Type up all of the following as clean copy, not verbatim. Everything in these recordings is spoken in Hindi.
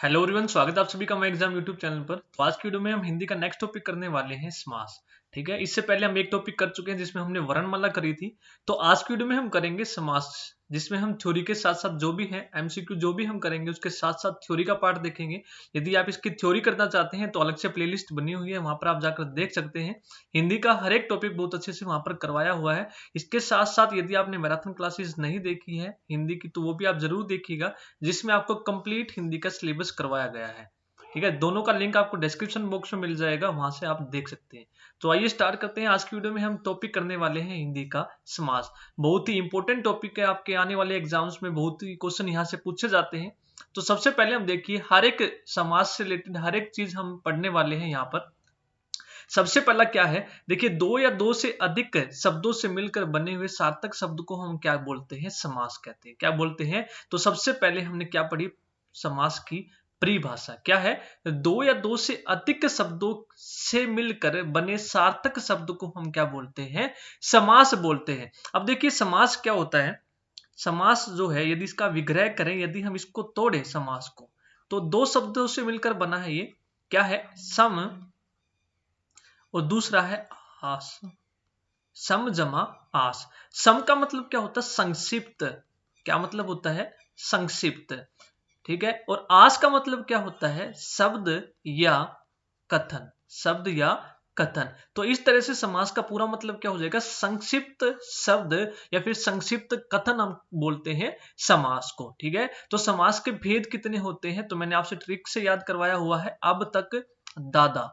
हेलो एवरीवन, स्वागत है आप सभी का मैं एग्जाम यूट्यूब चैनल पर। तो आज की वीडियो में हम हिंदी का नेक्स्ट टॉपिक करने वाले हैं समास। ठीक है, इससे पहले हम एक टॉपिक कर चुके हैं जिसमें हमने वर्णमाला करी थी। तो आज की वीडियो में हम करेंगे समास, जिसमें हम थ्योरी के साथ साथ जो भी है एमसीक्यू जो भी हम करेंगे उसके साथ साथ थ्योरी का पार्ट देखेंगे। यदि आप इसकी थ्योरी करना चाहते हैं तो अलग से प्लेलिस्ट बनी हुई है, वहां पर आप जाकर देख सकते हैं। हिंदी का हर एक टॉपिक बहुत अच्छे से वहां पर करवाया हुआ है। इसके साथ साथ यदि आपने मैराथन क्लासेस नहीं देखी है हिंदी की तो वो भी आप जरूर देखिएगा, जिसमें आपको कंप्लीट हिंदी का सिलेबस करवाया गया है। ठीक है, दोनों का लिंक आपको डिस्क्रिप्शन बॉक्स में मिल जाएगा, वहां से आप देख सकते हैं। तो आइए स्टार्ट करते हैं। आज की वीडियो में हम टॉपिक करने वाले हैं हिंदी का समास। बहुत ही इंपॉर्टेंट टॉपिक है, आपके आने वाले एग्जाम्स में बहुत ही क्वेश्चन यहाँ से पूछे जाते हैं। तो सबसे पहले हम देखिए, हर एक समास से रिलेटेड हर एक चीज हम पढ़ने वाले हैं यहाँ पर। सबसे पहला क्या है, देखिए, दो या दो से अधिक शब्दों से मिलकर बने हुए सार्थक शब्द को हम क्या बोलते हैं? समास कहते हैं। क्या बोलते हैं? तो सबसे पहले हमने क्या पढ़ी? समास की परिभाषा क्या है? दो या दो से अधिक शब्दों से मिलकर बने सार्थक शब्द को हम क्या बोलते हैं? समास बोलते हैं। अब देखिए, समास क्या होता है? समास जो है, यदि इसका विग्रह करें, यदि हम इसको तोड़े समास को, तो दो शब्दों से मिलकर बना है। ये क्या है? सम और दूसरा है आस। सम जमा आस। सम का मतलब क्या होता है? संक्षिप्त। क्या मतलब होता है? संक्षिप्त। ठीक है, और आस का मतलब क्या होता है? शब्द या कथन। शब्द या कथन। तो इस तरह से समास का पूरा मतलब क्या हो जाएगा? संक्षिप्त शब्द या फिर संक्षिप्त कथन हम बोलते हैं समास को। ठीक है, तो समास के भेद कितने होते हैं? तो मैंने आपसे ट्रिक से याद करवाया हुआ है अब तक दादा।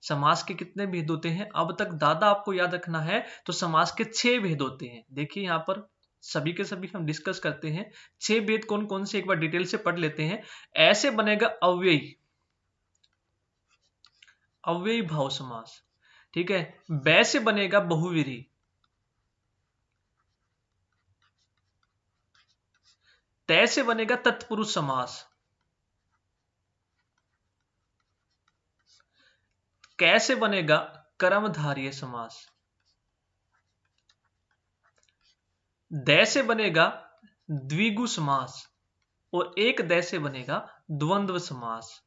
समास के कितने भेद होते हैं? अब तक दादा आपको याद रखना है। तो समास के 6 भेद होते हैं। देखिए यहां पर सभी के सभी हम डिस्कस करते हैं। 6 भेद कौन कौन से, एक बार डिटेल से पढ़ लेते हैं। ऐसे बनेगा अव्ययी, अव्ययी भाव समास। ठीक है, बै से बनेगा बहुव्रीहि, तय से बनेगा तत्पुरुष समास, कै से बनेगा कर्मधारय समास, दै से बनेगा द्विगु समास, और एक दै से बनेगा द्वंद्व समास।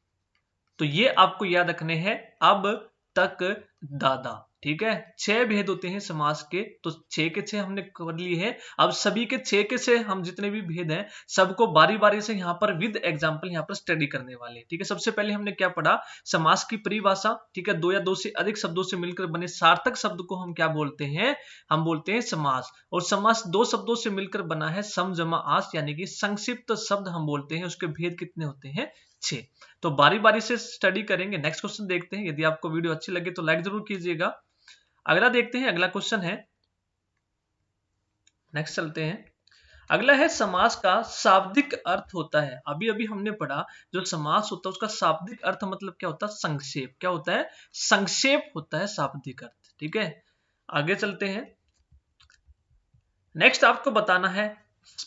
तो ये आपको याद रखने हैं अब तक दादा। ठीक है, 6 भेद होते हैं समास के, तो 6 के 6 हमने कर लिए हैं। अब सभी के 6 के 6 हम जितने भी भेद हैं सबको बारी बारी से यहाँ पर विद एग्जाम्पल यहाँ पर स्टडी करने वाले हैं। ठीक है, सबसे पहले हमने क्या पढ़ा? समास की परिभाषा। ठीक है, दो या दो से अधिक शब्दों से मिलकर बने सार्थक शब्द को हम क्या बोलते हैं? हम बोलते हैं समास। और समास दो शब्दों से मिलकर बना है, सम जमा आस, यानी कि संक्षिप्त शब्द हम बोलते हैं। उसके भेद कितने होते हैं? 6। तो बारी बारी से स्टडी करेंगे। नेक्स्ट क्वेश्चन देखते हैं। यदि आपको वीडियो अच्छी लगे तो लाइक जरूर कीजिएगा। अगला देखते हैं, अगला क्वेश्चन है। नेक्स्ट चलते हैं। अगला है, समास का शाब्दिक अर्थ होता है। अभी अभी हमने पढ़ा, जो समास होता है उसका शाब्दिक अर्थ मतलब क्या होता है? संक्षेप। क्या होता है? संक्षेप होता है शाब्दिक अर्थ। ठीक है, आगे चलते हैं। नेक्स्ट आपको बताना है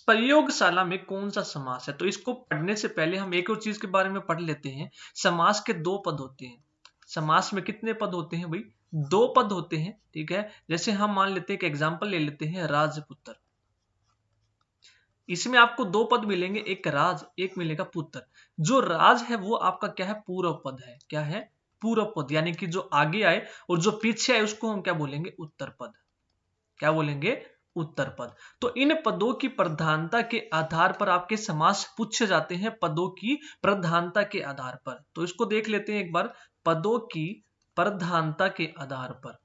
प्रयोगशाला में कौन सा समास है। तो इसको पढ़ने से पहले हम एक और चीज के बारे में पढ़ लेते हैं। समास के 2 पद होते हैं। समास में कितने पद होते हैं भाई? 2 पद होते हैं। ठीक है, जैसे हम मान लेते हैं, एक एग्जांपल ले लेते हैं, राजपुत्र। इसमें आपको 2 पद मिलेंगे, एक राज, एक मिलेगा पुत्र। जो राज है वो आपका क्या है? पूर्व पद है। क्या है? पूर्व पद, यानी कि जो आगे आए, और जो पीछे आए उसको हम क्या बोलेंगे? उत्तर पद। क्या बोलेंगे? उत्तर पद। तो इन पदों की प्रधानता के आधार पर आपके समास पूछे जाते हैं, पदों की प्रधानता के आधार पर। तो इसको देख लेते हैं एक बार, पदों की प्रधानता के आधार पर।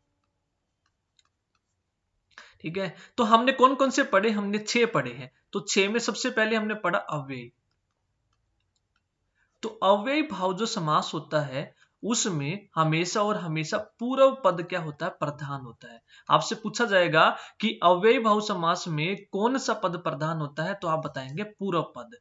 ठीक है, तो हमने कौन कौन से पढ़े? हमने 6 पढ़े हैं। तो 6 में सबसे पहले हमने पढ़ा अव्ययी। तो अव्ययी भाव जो समास होता है उसमें हमेशा और हमेशा पूर्व पद क्या होता है? प्रधान होता है। आपसे पूछा जाएगा कि अव्ययी भाव समास में कौन सा पद प्रधान होता है, तो आप बताएंगे पूर्व पद।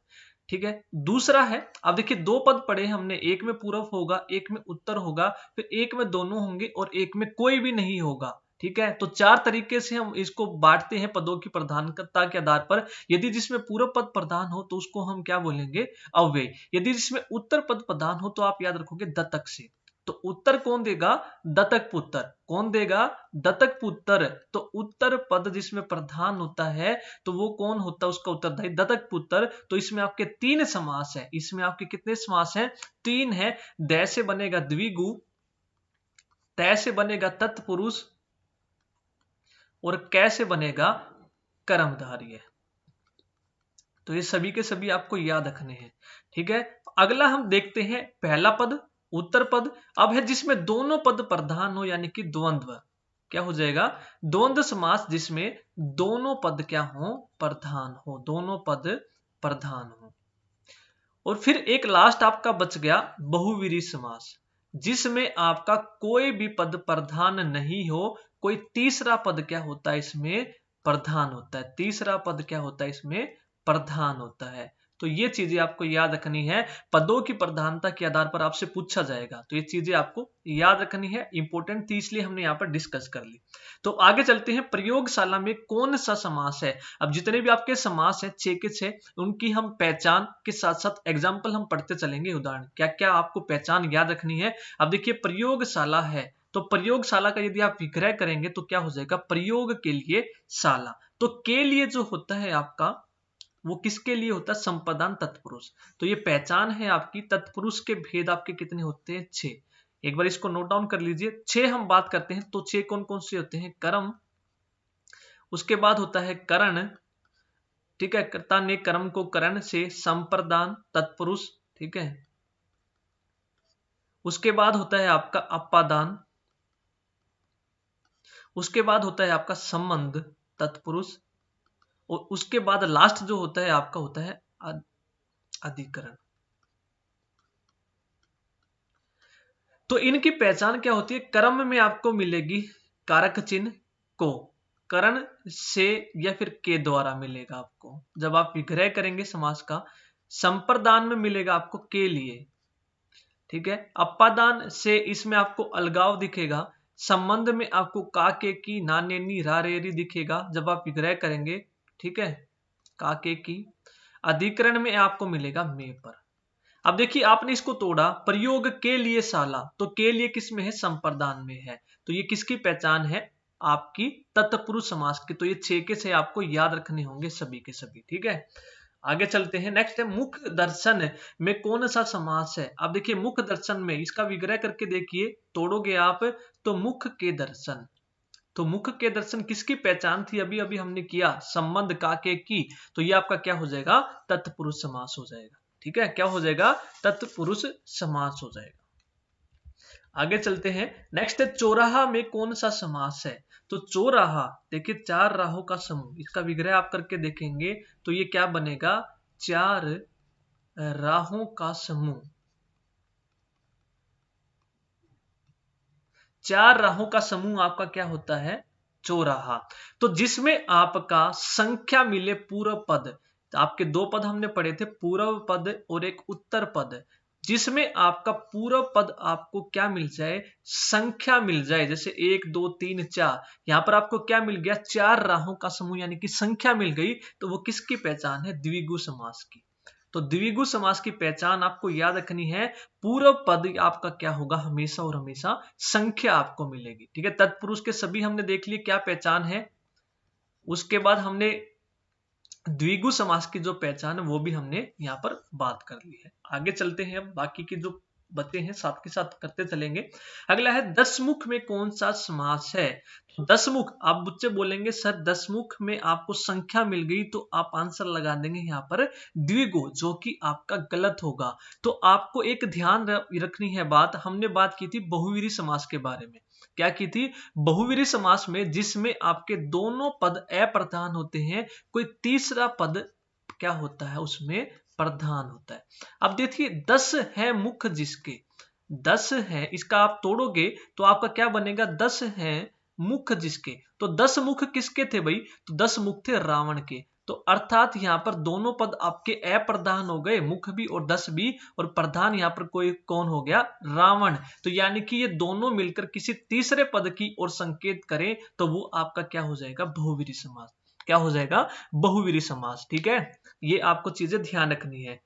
ठीक है, दूसरा है, अब देखिए 2 पद पढ़े हमने, एक में पूर्व होगा, एक में उत्तर होगा, फिर एक में दोनों होंगे और एक में कोई भी नहीं होगा। ठीक है, तो 4 तरीके से हम इसको बांटते हैं पदों की प्रधानता के आधार पर। यदि जिसमें पूर्व पद प्रधान हो तो उसको हम क्या बोलेंगे? अव्यय। यदि जिसमें उत्तर पद प्रधान हो तो आप याद रखोगे दत्तक से। तो उत्तर कौन देगा? दत्तक पुत्र। कौन देगा? दत्तक पुत्र। तो उत्तर पद जिसमें प्रधान होता है तो वो कौन होता है? उसका उत्तरदायी दत्तक पुत्र। तो इसमें आपके 3 समास है। इसमें आपके कितने समास हैं? 3 है। दै से बनेगा द्विगु, तै से बनेगा तत्पुरुष और कै से बनेगा कर्मधारय। तो ये सभी के सभी आपको याद रखने हैं। ठीक है, अगला हम देखते हैं पहला पद उत्तर पद। अब है जिसमें दोनों पद प्रधान हो यानी कि द्वंद्व। क्या हो जाएगा? द्वंद्व समास जिसमें दोनों पद क्या हो? प्रधान हो। दोनों पद प्रधान हो। और फिर एक लास्ट आपका बच गया बहुवीरी समास, जिसमें आपका कोई भी पद प्रधान नहीं हो, कोई तीसरा पद क्या होता है? इसमें प्रधान होता है। तीसरा पद क्या होता है? इसमें प्रधान होता है। तो ये चीजें आपको याद रखनी है। पदों की प्रधानता के आधार पर आपसे पूछा जाएगा, तो ये चीजें आपको याद रखनी है, इंपॉर्टेंट थी इसलिए हमने यहाँ पर डिस्कस कर ली। तो आगे चलते हैं, प्रयोगशाला में कौन सा समास है? अब जितने भी आपके समास है 6 के 6, उनकी हम पहचान के साथ साथ एग्जाम्पल हम पढ़ते चलेंगे। उदाहरण क्या क्या आपको पहचान याद रखनी है। अब देखिए प्रयोगशाला है, तो प्रयोगशाला का यदि आप विग्रह करेंगे तो क्या हो जाएगा? प्रयोग के लिए शाला। तो के लिए जो होता है आपका, वो किसके लिए होता है? संपदान तत्पुरुष। तो ये पहचान है आपकी। तत्पुरुष के भेद आपके कितने होते हैं? 6। एक बार इसको नोट डाउन कर लीजिए। 6 हम बात करते हैं तो 6 कौन कौन से होते हैं? कर्म, उसके बाद होता है करण, ठीक है, कर्ता ने कर्म को करण से, संप्रदान तत्पुरुष, ठीक है, उसके बाद होता है आपका अपादान, उसके बाद होता है आपका संबंध तत्पुरुष, और उसके बाद लास्ट जो होता है आपका होता है अधिकरण। तो इनकी पहचान क्या होती है? कर्म में आपको मिलेगी कारक चिन्ह को, करण से या फिर के द्वारा मिलेगा आपको जब आप विग्रह करेंगे समास का। संप्रदान में मिलेगा आपको के लिए, ठीक है। अपादान से इसमें आपको अलगाव दिखेगा। संबंध में आपको का के की ना ने नी रा रे री दिखेगा जब आप विग्रह करेंगे, ठीक है, का के की। अधिकरण में आपको मिलेगा में पर। अब देखिए आपने इसको तोड़ा, प्रयोग के लिए शाला, तो के लिए किस में है? संप्रदान में है। तो ये किसकी पहचान है? आपकी तत्पुरुष समास की। तो ये 6 के 6 आपको याद रखने होंगे सभी के सभी, ठीक है। आगे चलते हैं, नेक्स्ट है मुख दर्शन में कौन सा समास है? अब देखिए मुख दर्शन में इसका विग्रह करके देखिए, तोड़ोगे आप तो मुख के दर्शन। तो मुख के दर्शन किसकी पहचान थी? अभी अभी हमने किया, संबंध का के की। तो ये आपका क्या हो जाएगा? तत्पुरुष समास हो जाएगा, ठीक है। क्या हो जाएगा? तत्पुरुष समास हो जाएगा। आगे चलते हैं, नेक्स्ट है चौराहा में कौन सा समास है? तो चौराहा देखिए 4 राहों का समूह, इसका विग्रह आप करके देखेंगे तो ये क्या बनेगा? 4 राहों का समूह। 4 राहों का समूह आपका क्या होता है? चौराहा। तो जिसमें आपका संख्या मिले पूर्व पद, आपके 2 पद हमने पढ़े थे, पूर्व पद और एक उत्तर पद, जिसमें आपका पूर्व पद आपको क्या मिल जाए? संख्या मिल जाए। जैसे 1 2 3 4, यहां पर आपको क्या मिल गया? 4 राहों का समूह यानी कि संख्या मिल गई। तो वो किसकी पहचान है? द्विगु समास की। तो द्विगु समास की पहचान आपको याद रखनी है। पूर्व पद आपका क्या होगा? हमेशा और हमेशा संख्या आपको मिलेगी, ठीक है। तत्पुरुष के सभी हमने देख लिए क्या पहचान है। उसके बाद हमने द्विगु समास की जो पहचान है वो भी हमने यहां पर बात कर ली है। आगे चलते हैं, अब बाकी की जो बचे हैं साथ के साथ करते चलेंगे। अगला है दसमुख में कौन सा समास है? दसमुख, आप मुझसे बोलेंगे सर दसमुख में आपको संख्या मिल गई, तो आप आंसर लगा देंगे यहाँ पर द्विगु, जो कि आपका गलत होगा। तो आपको एक ध्यान रखनी है बात, हमने बात की थी बहुवीरी समास के बारे में। क्या की थी? बहुवीरी समास में जिसमें आपके दोनों पद अप्रधान होते हैं, कोई तीसरा पद क्या होता है? उसमें प्रधान होता है। अब देखिए 10 है मुख जिसके, 10 है, इसका आप तोड़ोगे तो आपका क्या बनेगा? 10 है मुख जिसके। तो 10 मुख किसके थे भाई? तो 10 मुख थे रावण के। तो अर्थात यहां पर दोनों पद आपके अप्रधान हो गए, मुख भी और 10 भी, और प्रधान यहां पर कोई कौन हो गया? रावण। तो यानी कि ये दोनों मिलकर किसी तीसरे पद की ओर संकेत करें तो वो आपका क्या हो जाएगा? बहुवीरी समास। क्या हो जाएगा? बहुवीरी समास, ठीक है। ये आपको चीजें ध्यान रखनी है।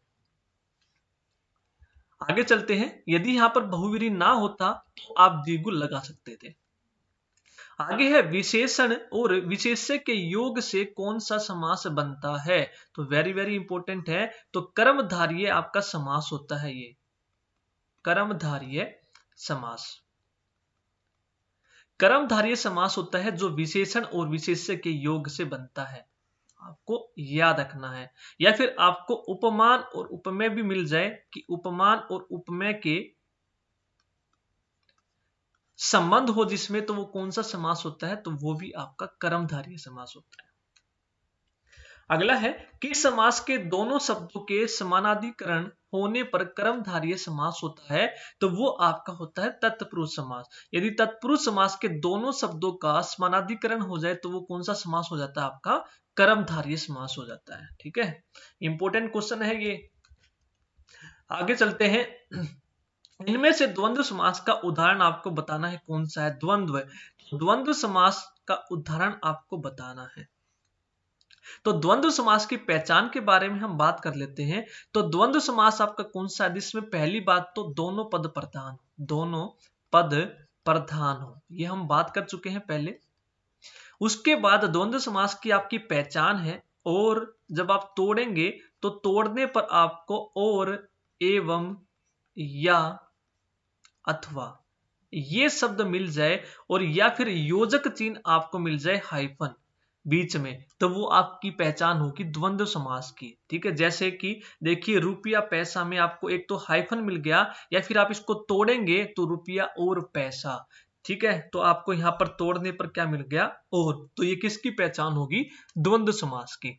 आगे चलते हैं, यदि यहां पर बहुवीरी ना होता तो आप द्विगु लगा सकते थे। आगे है विशेषण और विशेष्य के योग से कौन सा समास बनता है। तो वेरी वेरी इंपॉर्टेंट है। तो कर्मधारय आपका समास होता है, ये कर्मधारय समास। कर्मधारय समास होता है जो विशेषण और विशेष्य के योग से बनता है, आपको याद रखना है। या फिर आपको उपमान और उपमेय भी मिल जाए कि उपमान और उपमेय के संबंध हो जिसमें, तो वो कौन सा समास होता है, तो वो भी आपका कर्मधारय समास होता है। अगला है, किस समास के दोनों शब्दों के समानाधिकरण होने पर कर्मधारय समास होता है। तो वो आपका होता है तत्पुरुष समास। यदि तत्पुरुष समास के दोनों शब्दों का समानाधिकरण हो जाए तो वो कौन सा समास हो जाता है, आपका कर्मधारय समास हो जाता है। ठीक है, इंपॉर्टेंट क्वेश्चन है ये। आगे चलते हैं, इनमें से द्वंद्व समास का उदाहरण आपको बताना है कौन सा है, द्वंद्व। द्वंद्व समास का उदाहरण आपको बताना है। तो द्वंद्व समास की पहचान के बारे में हम बात कर लेते हैं। तो द्वंद्व समास आपका कौन सा है, जिसमें पहली बात तो दोनों पद प्रधान, दोनों पद प्रधान हो, ये हम बात कर चुके हैं पहले। उसके बाद द्वंद्व समास की आपकी पहचान है, और जब आप तोड़ेंगे तो तोड़ने पर आपको और, एवं, या, अथवा ये शब्द मिल जाए, और या फिर योजक चिन्ह आपको मिल जाए हाइफन बीच में, तो वो आपकी पहचान होगी द्वंद्व समास की। ठीक है, जैसे कि देखिए रुपया पैसा में आपको एक तो हाइफन मिल गया, या फिर आप इसको तोड़ेंगे तो रुपया और पैसा। ठीक है, तो आपको यहां पर तोड़ने पर क्या मिल गया, और। तो ये किसकी पहचान होगी, द्वंद्व समास की।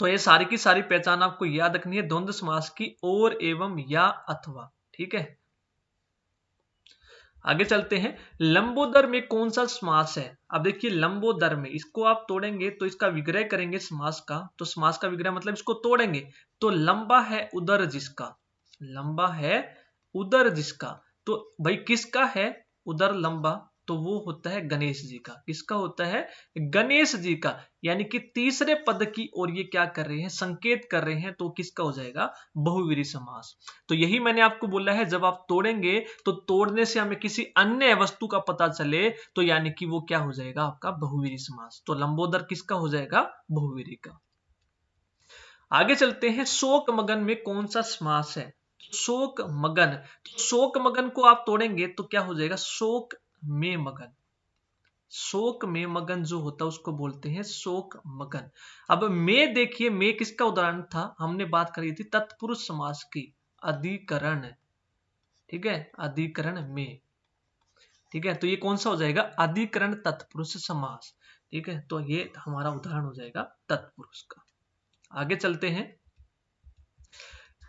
तो ये सारी की सारी पहचान आपको याद रखनी है द्वंद्व समास की, और, एवं, या, अथवा। ठीक है, आगे चलते हैं, लंबोदर में कौन सा समास है। अब देखिए लंबोदर में, इसको आप तोड़ेंगे तो इसका विग्रह करेंगे समास का, तो समास का विग्रह मतलब इसको तोड़ेंगे तो लंबा है उदर जिसका, लंबा है उदर जिसका। तो भाई किसका है उदर लंबा, तो वो होता है गणेश जी का। किसका होता है, गणेश जी का। यानी कि तीसरे पद की ओर ये क्या कर रहे हैं, संकेत कर रहे हैं, तो किसका हो जाएगा, बहुवीरी समास। तो यही मैंने आपको बोला है, जब आप तोड़ेंगे तो तोड़ने से हमें किसी अन्य वस्तु का पता चले, तो यानी कि वो क्या हो जाएगा, आपका बहुवीरी समास। तो लंबोदर किसका हो जाएगा, बहुवीरी का। आगे चलते हैं, शोक मगन में कौन सा समास है। शोक मगन, शोक मगन को आप तोड़ेंगे तो क्या हो जाएगा, शोक में मगन। शोक में मगन जो होता है उसको बोलते हैं शोक मगन। अब मैं देखिए, मैं किसका उदाहरण था, हमने बात करी थी तत्पुरुष समास की, अधिकरण। ठीक है, अधिकरण में। ठीक है, तो ये कौन सा हो जाएगा, अधिकरण तत्पुरुष समास। ठीक है, तो ये हमारा उदाहरण हो जाएगा तत्पुरुष का। आगे चलते हैं,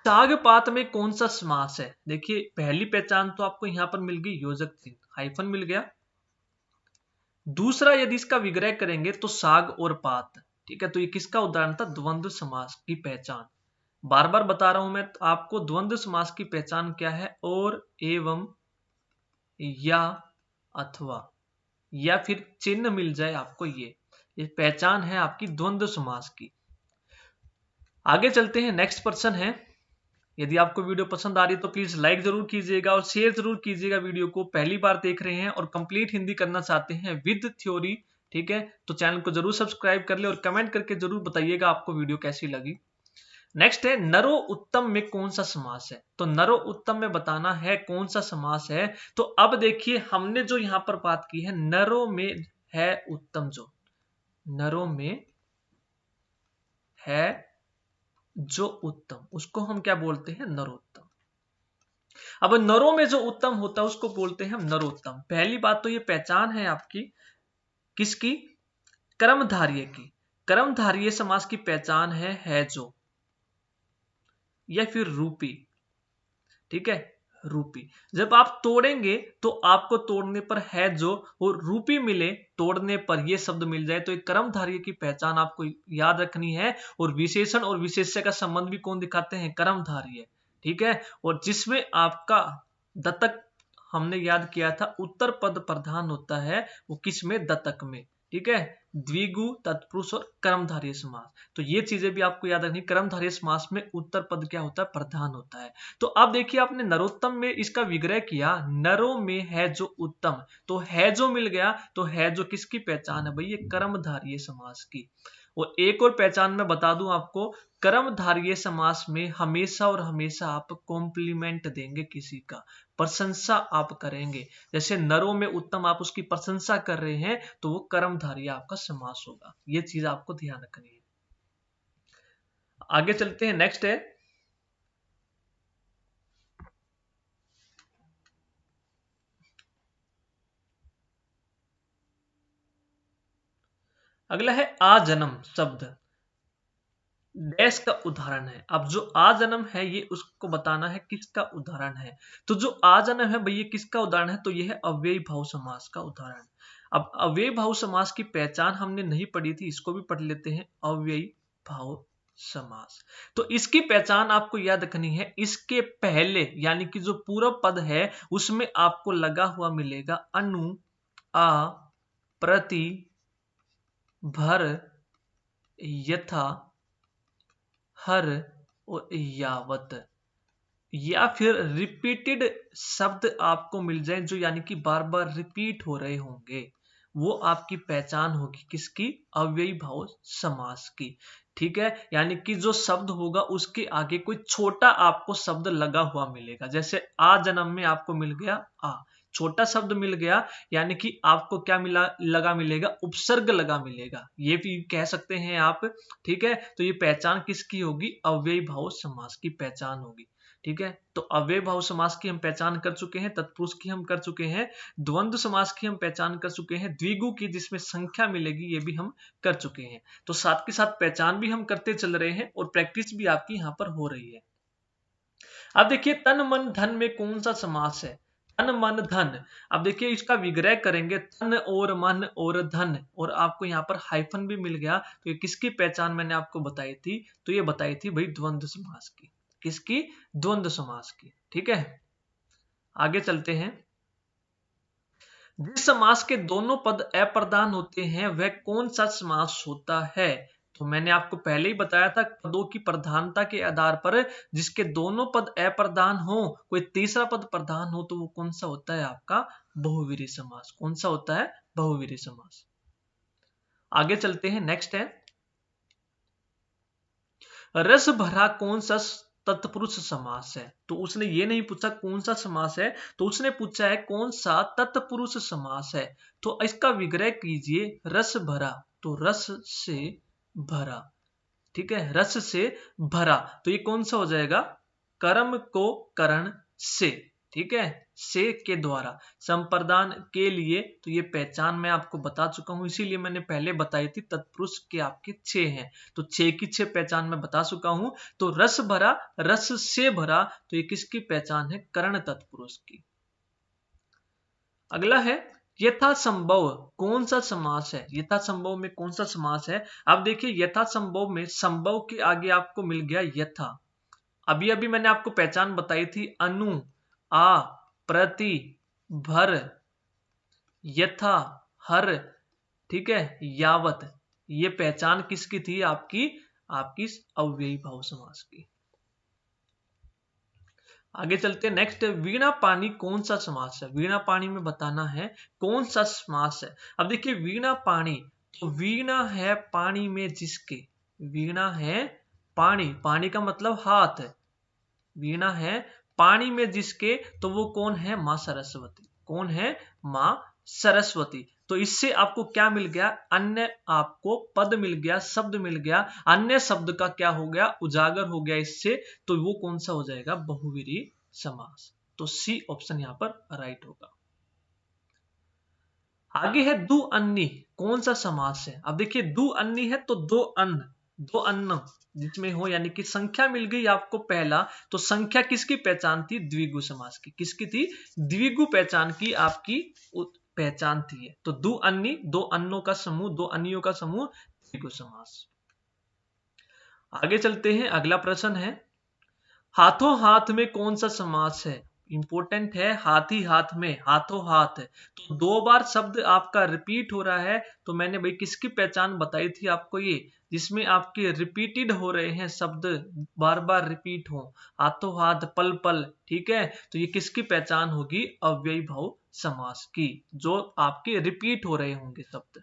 सागपात में कौन सा समास है। देखिए पहली पहचान तो आपको यहां पर मिल गई योजक चिन्ह, हाइफन मिल गया। दूसरा यदि इसका विग्रह करेंगे तो साग और पात। ठीक है, तो ये किसका उदाहरण था, द्वंद्व समास की पहचान। बार बार बता रहा हूं मैं आपको, द्वंद्व समास की पहचान क्या है, और, एवं, या, अथवा, या फिर चिन्ह मिल जाए आपको, ये पहचान है आपकी द्वंद्व समास की। आगे चलते हैं, नेक्स्ट पर्सन है। यदि आपको वीडियो पसंद आ रही है तो प्लीज लाइक जरूर कीजिएगा और शेयर जरूर कीजिएगा वीडियो को। पहली बार देख रहे हैं और कंप्लीट हिंदी करना चाहते हैं विद थ्योरी, ठीक है, तो चैनल को जरूर सब्सक्राइब कर ले और कमेंट करके जरूर बताइएगा आपको वीडियो कैसी लगी। नेक्स्ट है, नरो उत्तम में कौन सा समास है। तो नरो उत्तम में बताना है कौन सा समास है। तो अब देखिए हमने जो यहां पर बात की है, नरो में है उत्तम, जो नरो में है जो उत्तम, उसको हम क्या बोलते हैं, नरोत्तम। अब नरों में जो उत्तम होता है उसको बोलते हैं हम नरोत्तम। पहली बात तो ये पहचान है आपकी किसकी, कर्मधारय की। कर्मधारय समास की पहचान है जो, या फिर रूपी। ठीक है, रूपी। जब आप तोड़ेंगे तो आपको तोड़ने पर है जो और रूपी मिले, तोड़ने पर ये शब्द मिल जाए, तो एक कर्मधारय की पहचान आपको याद रखनी है। और विशेषण और विशेष्य का संबंध भी कौन दिखाते हैं, कर्मधारय। ठीक है, और जिसमें आपका दत्तक हमने याद किया था, उत्तर पद प्रधान होता है वो किस में, दत्तक में। ठीक है, द्विगु, तत्पुरुष और कर्मधारय समास। तो ये चीजें भी आपको याद रखनी। कर्मधारय समास में उत्तर पद क्या होता है? प्रधान होता है। तो अब देखिए आपने नरोत्तम में इसका विग्रह किया, नरों में है जो उत्तम, तो है जो मिल गया, तो है जो किसकी पहचान है भाई? ये कर्मधारय समास की। और एक और पहचान मैं बता दूं आपको, कर्मधारय समास में हमेशा और हमेशा आप कॉम्प्लीमेंट देंगे किसी का, प्रशंसा आप करेंगे। जैसे नरों में उत्तम, आप उसकी प्रशंसा कर रहे हैं तो वो कर्मधारय आपका समास होगा। ये चीज आपको ध्यान रखनी है। आगे चलते हैं, नेक्स्ट है अगला है आजन्म शब्द डैश का उदाहरण है। अब जो आजन्म है ये उसको बताना है किसका उदाहरण है। तो जो आजन्म है भैया किसका उदाहरण है? तो ये है अव्ययी भाव समास का उदाहरण। अब अव्ययी भाव समास की पहचान हमने नहीं पढ़ी थी, इसको भी पढ़ लेते हैं। अव्ययी भाव समास, तो इसकी पहचान आपको याद रखनी है। इसके पहले यानी कि जो पूरा पद है उसमें आपको लगा हुआ मिलेगा अनु, आ, प्रति, भर, यथा, हर और यावत, या फिर रिपीटेड शब्द आपको मिल जाए जो यानी कि बार बार रिपीट हो रहे होंगे, वो आपकी पहचान होगी किसकी? अव्ययी भाव समास की। ठीक है, यानी कि जो शब्द होगा उसके आगे कोई छोटा आपको शब्द लगा हुआ मिलेगा। जैसे आ जन्म में आपको मिल गया आ, छोटा शब्द मिल गया, यानी कि आपको क्या मिला, लगा मिलेगा? उपसर्ग लगा मिलेगा, ये भी कह सकते हैं आप। ठीक है, तो ये पहचान किसकी होगी? अव्ययी भाव समास की पहचान होगी। ठीक है, तो अव्ययी भाव समास की हम पहचान कर चुके हैं, तत्पुरुष की हम कर चुके हैं, द्वंद्व समास की हम पहचान कर चुके हैं, द्विगु की जिसमें संख्या मिलेगी ये भी हम कर चुके हैं। तो साथ के साथ पहचान भी हम करते चल रहे हैं और प्रैक्टिस भी आपकी यहां पर हो रही है। अब देखिए तन मन धन में कौन सा समास है? तन मन धन। अब देखिए इसका विग्रह करेंगे, तन और मन और धन, और आपको यहाँ पर हाइफन भी मिल गया। तो ये किसकी पहचान मैंने आपको बताई थी? तो ये बताई थी भाई द्वंद्व समास की। किसकी? द्वंद्व समास की। ठीक है, आगे चलते हैं। जिस समास के दोनों पद अप्रधान होते हैं वह कौन सा समास होता है? तो मैंने आपको पहले ही बताया था, पदों की प्रधानता के आधार पर जिसके दोनों पद अप्रधान हो, कोई तीसरा पद प्रधान हो, तो वो कौन सा होता है? आपका बहुवीरी समास। कौन सा होता है? बहुवीरी समास। आगे चलते हैं, नेक्स्ट है रस भरा कौन सा तत्पुरुष समास है। तो उसने ये नहीं पूछा कौन सा समास है, तो उसने पूछा है कौन सा तत्पुरुष समास है। तो इसका विग्रह कीजिए, रस भरा, तो रस से भरा। ठीक है, रस से भरा, तो ये कौन सा हो जाएगा? कर्म को करण से। ठीक है, से के द्वारा संप्रदान के लिए। तो ये पहचान मैं आपको बता चुका हूं, इसीलिए मैंने पहले बताई थी तत्पुरुष के आपके 6 हैं, तो 6 की 6 पहचान मैं बता चुका हूं। तो रस भरा, रस से भरा, तो ये किसकी पहचान है? कर्ण तत्पुरुष की। अगला है यथासंभव कौन सा समास है? यथासंभव में कौन सा समास है? अब देखिए यथासंभव में संभव के आगे आपको मिल गया यथा। अभी अभी मैंने आपको पहचान बताई थी, अनु, आ, प्रति, भर, यथा, हर, ठीक है, यावत। ये पहचान किसकी थी? आपकी आपकी अव्ययी भाव समास की। आगे चलते हैं, नेक्स्ट वीणा पानी कौन सा समास है? वीणा पानी में बताना है कौन सा समास है। अब देखिए वीणा पानी, तो वीणा है पानी में जिसके, वीणा है पानी, पानी का मतलब हाथ है, वीणा है पानी में जिसके, तो वो कौन है? मां सरस्वती। कौन है? मां सरस्वती। तो इससे आपको क्या मिल गया? अन्य आपको पद मिल गया, शब्द मिल गया, अन्य शब्द का क्या हो गया? उजागर हो गया इससे। तो वो कौन सा हो जाएगा? बहुवीरी समास। तो सी ऑप्शन यहां पर राइट होगा। आगे है दु अन्नी कौन सा समास है? अब देखिए दु अन्नी है तो दो अन्न, दो अन्न जिसमें हो, यानी कि संख्या मिल गई आपको पहला। तो संख्या किसकी पहचान थी? द्विगु समास की। किसकी थी? द्विगु पहचान की आपकी पहचान थी। तो दु अन्नी, दो अन्नों का समूह, दो अन्नियों का समूह, द्विगु समास। आगे चलते हैं, अगला प्रश्न है हाथों हाथ में कौन सा समास है? इंपॉर्टेंट है, हाथ ही हाथ में, हाथों हाथ है। तो 2 बार शब्द आपका रिपीट हो रहा है, तो मैंने भाई किसकी पहचान बताई थी आपको, ये जिसमें आपके रिपीटेड हो रहे हैं शब्द, बार बार रिपीट हो, हाथों हाथ, पल पल, ठीक है। तो ये किसकी पहचान होगी, अव्ययी भाव समास की, जो आपके रिपीट हो रहे होंगे शब्द।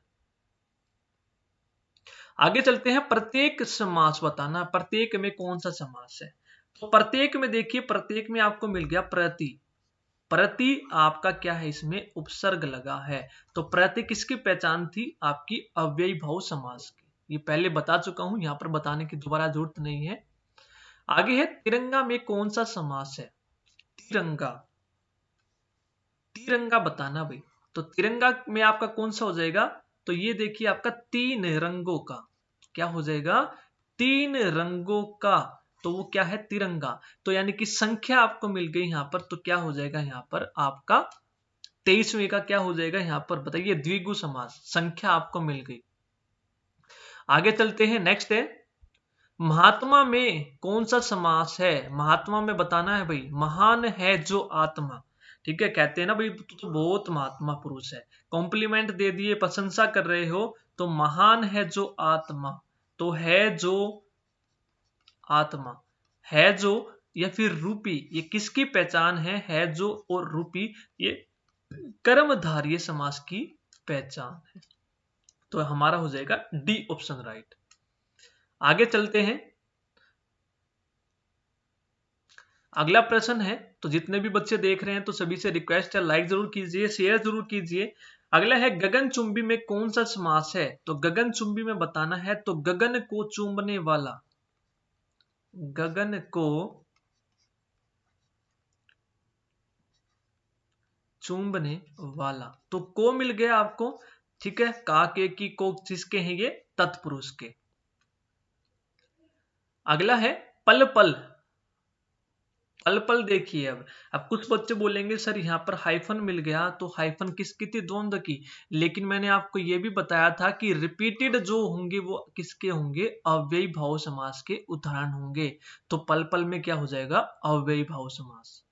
आगे चलते हैं, प्रत्येक समास बताना, प्रत्येक में कौन सा समास है। तो प्रत्येक में देखिए, प्रत्येक में आपको मिल गया प्रति। प्रति आपका क्या है, इसमें उपसर्ग लगा है। तो प्रति किसकी पहचान थी, आपकी अव्ययी भाव समास की। ये पहले बता चुका हूं, यहां पर बताने की दोबारा जरूरत नहीं है। आगे है, तिरंगा में कौन सा समास है। तिरंगा, तिरंगा बताना भाई। तो तिरंगा में आपका कौन सा हो जाएगा, तो ये देखिए आपका 3 रंगों का, क्या हो जाएगा, 3 रंगों का। तो वो क्या है, तिरंगा। तो यानी कि संख्या आपको मिल गई यहां पर, तो क्या हो जाएगा यहां पर आपका 23वें का क्या हो जाएगा यहां पर, बताइए, द्विगु समास, संख्या आपको मिल गई। आगे चलते हैं, नेक्स्ट है, महात्मा में कौन सा समास है। महात्मा में बताना है भाई, महान है जो आत्मा, ठीक है। कहते हैं ना भाई, तू तो बहुत महात्मा पुरुष है, कॉम्प्लीमेंट दे दिए, प्रशंसा कर रहे हो। तो महान है जो आत्मा, तो है जो आत्मा, है जो या फिर रूपी, ये किसकी पहचान है जो और रूपी, ये कर्मधारय समास की पहचान है। तो हमारा हो जाएगा डी ऑप्शन राइट। आगे चलते हैं, अगला प्रश्न है। तो जितने भी बच्चे देख रहे हैं, तो सभी से रिक्वेस्ट है, लाइक जरूर कीजिए, शेयर जरूर कीजिए। अगला है, गगनचुंबी में कौन सा समास है। तो गगनचुंबी में बताना है, तो गगन को चूमने वाला, गगन को चूमने वाला, तो को मिल गया आपको, ठीक है। का, के, की, को किसके हैं, ये तत्पुरुष के। अगला है, पल पल। पल पल देखिए, अब कुछ बच्चे बोलेंगे सर यहाँ पर हाइफन मिल गया, तो हाइफन किसकी थी, द्वंद्व की। लेकिन मैंने आपको यह भी बताया था कि रिपीटेड जो होंगे वो किसके होंगे, अव्ययी भाव समास के उदाहरण होंगे। तो पल पल में क्या हो जाएगा, अव्ययी भाव समास।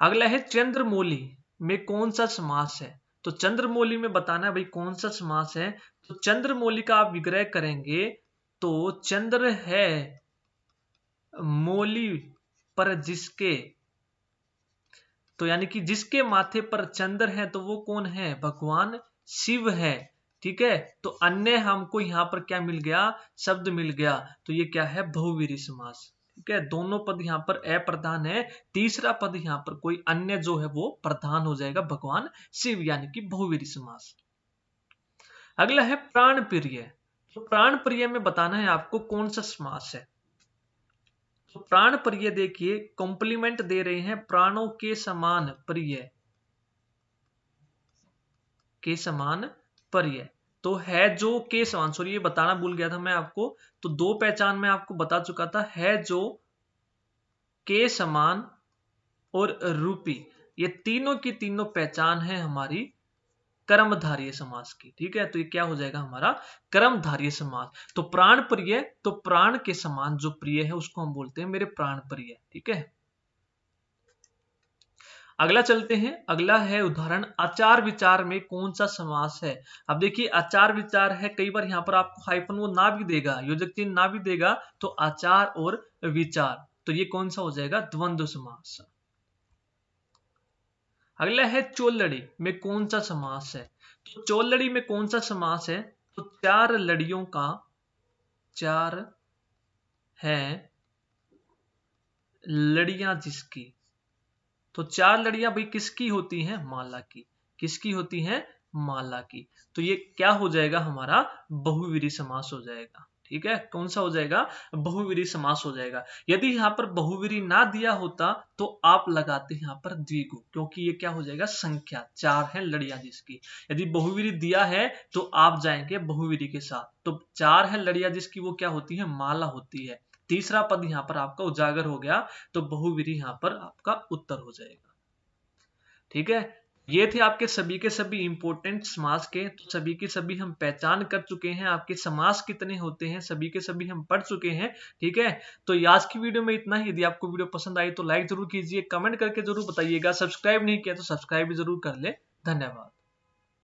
अगला है, चंद्रमौली में कौन सा समास है। तो चंद्रमौली में बताना है भाई कौन सा समास है। तो चंद्रमौली का आप विग्रह करेंगे, तो चंद्र है मौली पर जिसके, तो यानी कि जिसके माथे पर चंद्र है, तो वो कौन है, भगवान शिव है, ठीक है। तो अन्य हमको यहां पर क्या मिल गया, शब्द मिल गया। तो ये क्या है, बहुवीरी समास, ठीक है। दोनों पद यहां पर अप्रधान है, तीसरा पद यहां पर कोई अन्य जो है वो प्रधान हो जाएगा, भगवान शिव, यानी कि बहुवीरी समास। अगला है, प्राण प्रिय। तो प्राण प्रिय में बताना है आपको कौन सा समास है। तो प्राण प्रिय देखिए, कॉम्प्लीमेंट दे रहे हैं, प्राणों के समान प्रिय, के समान प्रिय। तो है जो के समान, सॉरी ये बताना भूल गया था मैं आपको। तो 2 पहचान मैं आपको बता चुका था, है जो, के समान और रूपी, ये तीनों की तीनों पहचान है हमारी कर्मधारय समास की, ठीक है। तो ये क्या हो जाएगा हमारा, कर्मधारय समास। तो प्राण प्रिय, तो प्राण के समान जो प्रिय है उसको हम बोलते हैं मेरे प्राण प्रिय, ठीक है। अगला चलते हैं, अगला है उदाहरण, आचार विचार में कौन सा समास है। अब देखिए, आचार विचार है, कई बार यहां पर आपको हाइफन वो ना भी देगा, योजक चिन्ह ना भी देगा, तो आचार और विचार, तो ये कौन सा हो जाएगा, द्वंद्व समास। अगला है, चोलड़ी में कौन सा समास है। तो चोलड़ी में कौन सा समास है, तो 4 लड़ियों का, 4 है लड़ियां जिसकी। तो 4 लड़ियां भाई किसकी होती हैं, माला की, किसकी होती हैं, माला की। तो ये क्या हो जाएगा हमारा, बहुवीरी समास हो जाएगा, ठीक है। कौन सा हो जाएगा, बहुवीरी समास हो जाएगा। यदि यहां पर बहुवीरी ना दिया होता, तो आप लगाते यहां पर द्विगु, क्योंकि ये क्या हो जाएगा, संख्या 4 है लड़ियां जिसकी। यदि बहुवीरी दिया है, तो आप जाएंगे बहुवीरी के साथ। तो 4 है लड़ियां जिसकी, वो क्या होती है, माला होती है। तीसरा पद यहां पर आपका उजागर हो गया, तो बहुवीरी यहां पर आपका उत्तर हो जाएगा, ठीक है। ये थे आपके सभी के सभी इंपॉर्टेंट समास के। तो सभी के सभी हम पहचान कर चुके हैं, आपके समास कितने होते हैं सभी के सभी हम पढ़ चुके हैं। ठीक है, तो आज की वीडियो में इतना ही। यदि आपको वीडियो पसंद आई तो लाइक जरूर कीजिए, कमेंट करके जरूर बताइएगा, सब्सक्राइब नहीं किया तो सब्सक्राइब भी जरूर कर ले। धन्यवाद।